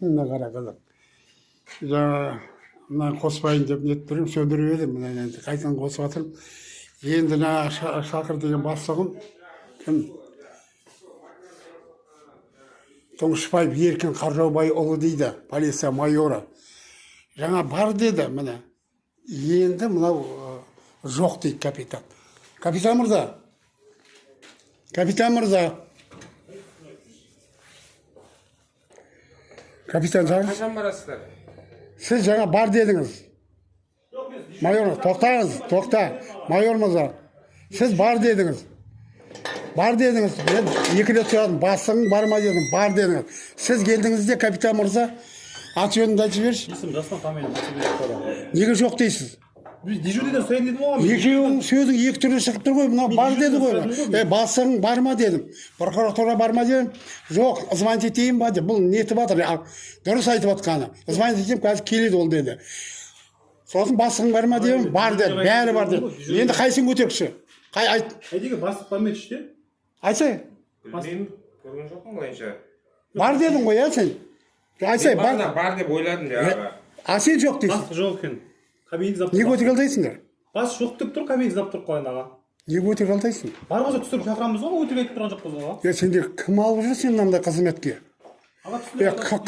мына қара қызық. Жаңа мына қоспайын деп нетіп тұрмын, сөндіріп едім. Мына енді қайтадан қосып жатырмын. Енді мына Шақыр деген бастығым кім? Тұңғышбаев Еркін Қаржаубайұлы дейді, полиция майоры. Жаңа бар деді, міне. Енді мынау жоқ дейді капитан. Капитан мырза. Капитан мырза. Капитан Жарыс. Қашан барасыздар? Сіз жаңа бар дедіңіз. Майор, тоқтаңыз, тоқта. Майор мырза. Сіз бар дедіңіз. Бар дедіңіз. Мен екі рет сұрадым. Басың бар ма дедім. Бар дедіңіз. Сіз келдіңіз де капитан мырза. Аты жөніңді айтып жіберші. Есім жастан фамилия. Неге жоқ дейсіз? Біз дежурныйдан сұрайын дедім ғой. Екеуің сөзің екі түрлі шығып тұр ғой. Мынау бар деді ғой. Басың бар ма дедім. Прокуратура бар ма дедім. Жоқ, звонить етейін ба деп. Бұл не етіп жатыр? Дұрыс айтып жатқаны. Звонить етейін, қазір келеді ол деді. Сосын басың бар ма дедім. Бар деді. Бәрі бар деді. Енді қайсың көтерікші? Қай айт. Әйдегі бастық бармайды іште. Айтсай. Білмеймін, көрген жоқпын былайынша. Бар дедің ғой, ә сен? Айтсай, Бар деп ойладым жаңағы. А сен жоқ дейсің. Бастық жоқ екен. Кабинет зап. Неге өтірік алдайсыңдар? Бас жоқ деп тұр, кабинет зап тұрып қойған аға. Неге өтірік алдайсың? Бар болса түсіріп шақырамыз ғой, өтірік айтып тұрған жоқпыз ғой. Сендер кім алып жүрсің мынандай қызметке?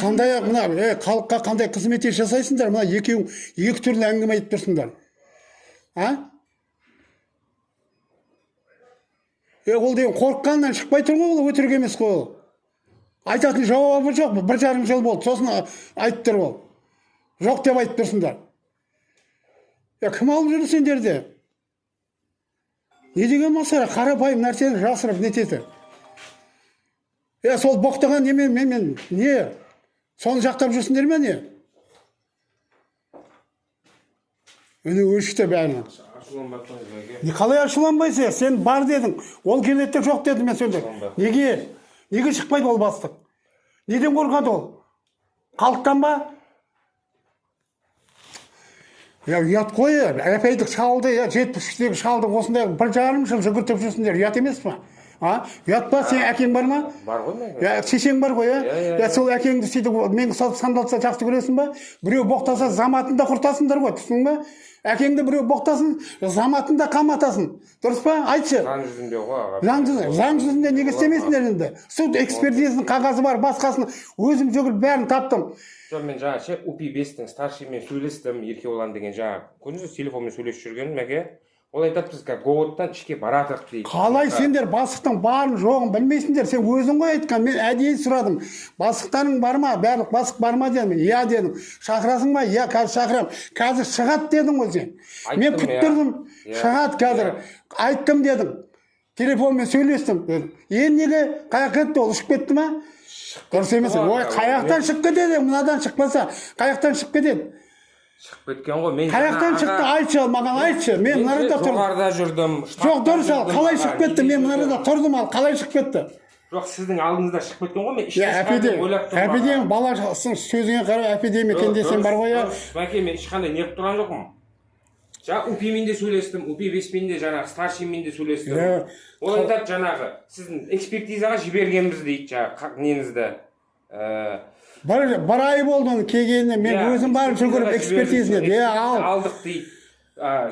Қандай мына халыққа қандай қызмет жасайсыңдар? Мына екеуің екі түрлі әңгіме айтып тұрсыңдар. А? Ол деген қорыққаннан шықпай тұр ғой, ол өтірік емес қой ол. Айтатын жауабы жоқ, 1,5 жыл болды. Сосын айтып тұр ол. Жоқ деп айтып тұрсыңдар. Кім алып жүр сендерде? Не деген масқара, қарапайым нәрсені жасырып нетеді. Сол боқтаған немен мен не? Соны жақтап жүрсіңдер ме не? Үні өшікті бәрінің. Не қалай ашуланбайсың? Сен бар дедің. Ол келеді жоқ деді мен сөйлеп. Неге? Неге шықпайды ол бастық? Неден қорқады ол? Халықтан ба? Ұят қой, әпейдік шалды, 70-тегі шалды осындай 1,5 жыл жүгіртіп жүрсіңдер, ұят емес па? Ұят па, сен әкең бар ма? Бар ғой мен. Шешең бар ғой, сол әкеңді сөйтіп мен сандалтса жақсы көресің ба? Біреу боқтаса заматында құртасыңдар ғой, түсің ба? Әкеңді біреу боқтасын, заматында қаматасын. Дұрыс па? Айтшы. Заң жүзінде ғой аға. Заң жүзінде неге істемейсіңдер енді? Суд экспертизасының қағазы бар, басқасын өзім жүгіріп бәрін таптым. Жоқ, мен жаңа УПИ-5-тің старшиймен сөйлестім, Еркебұлан деген жаңа. Көрдіңіз, телефонмен сөйлесіп жүрген мәке. Ол айтады, біз Говодтан ішке баратық дейді. Қалай сендер бастықтың барын жоғын білмейсіңдер? Сен өзің ғой айтқан, мен әдейі сұрадым. Бастықтарың бар ма? Барлық бастық бар ма дедім. Иә дедім. Шақырасың ба? Иә, қазір шақырам. Қазір шығат дедің ғой сен. Мен күттірдім. Шығат қазір. Айттым дедім. Телефонмен сөйлестім дедім. Енді неге қаяқ кетті? Ол ұшып кетті ма? Дұрыс емес. Ой, қаяқтан шығып кетеді, мынадан шықпаса, қаяқтан шығып кетеді. Шығып кеткен ғой, мен қаяқтан шықты, айтшы, маған айтшы. Мен мынарада тұрдым. Жоғарда жүрдім. Жоқ, дұрыс ал, қалай шығып кетті? Мен мынарада тұрдым ал, қалай шығып кетті? Жоқ, сіздің алдыңызда шығып кеткен ғой, мен ішке шығарып ойлап тұрмын. Әпедем, баласың сөзіңе қарап әпедем екен десем бар ғой. Мәке, мен ешқандай неғып тұрған жоқпын. Жаңа УПИ-мен де сөйлестім, УПИ-5-мен де жаңағы старшиймен де сөйлестім. Ол айтады жаңағы, сіздің экспертизаға жібергенбіз дейді жаңағы неңізді. Бір ай болды оның келгеніне, мен өзім барып жүгіріп экспертизіне. Алдық дейді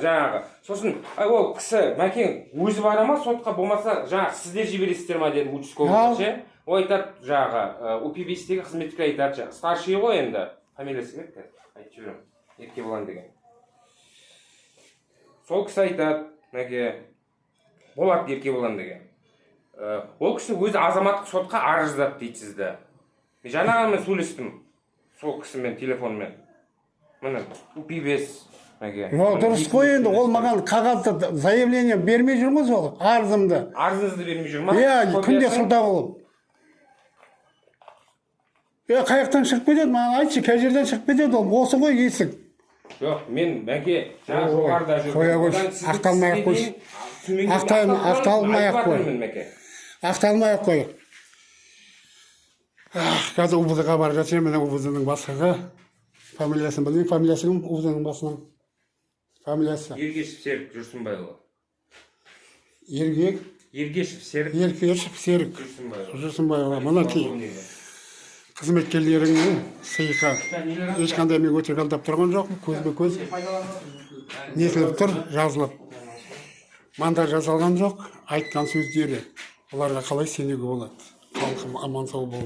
жаңағы. Сосын, ол кісі, мәкең өзі бара ма, сотқа болмаса жаңағы сіздер жібересіздер ма дедім, участковый. Ол айтады жаңағы, УПИ-5-тегі қызметкер айтады жаңағы. Старший ғой енді, фамилиясы кім? Айтып жіберем, Еркебұлан деген. Сол кісі айтады, мәке, болады Еркебұлан деген. Ол кісі өзі азаматтық сотқа арыздады дейді сізді. Жаңағы мен сөйлестім сол кісімен телефонмен. Міне, УПИ-5, мәке. Дұрыс қой енді, ол маған қағазды заявление бермей жүр ме сол арызымды? Арызыңызды бермей жүр ма? Күнде сылтау болып. Қаяқтан шығып кетеді, маған айтшы, қай жерден шығып кетеді ол, осы ғой есік. Жоқ, мен мәке жаңа жоғарда жүрдім. Қоя қойшы, ақталмай-ақ қойшы. Ақталмай-ақ қой. Ақталмай-ақ қой. Қазір УВД-ға барып жатырмын, міне УВД-ның бастығы. Фамилиясын білмеймін, фамилиясы кім? УВД-ның басының фамилиясы. Ергешев Серік Жүрсінбайұлы. Ергешев Серік Жүрсінбайұлы. Мына қызметкерлеріңнің сыйқы ешқандай мен өтірік алдап тұрған жоқпын, көзбе көз нетіліп тұр, жазылып. Монтаж жасалған жоқ, айтқан сөздері оларға қалай сенуге болады. Халқым аман сау болсын.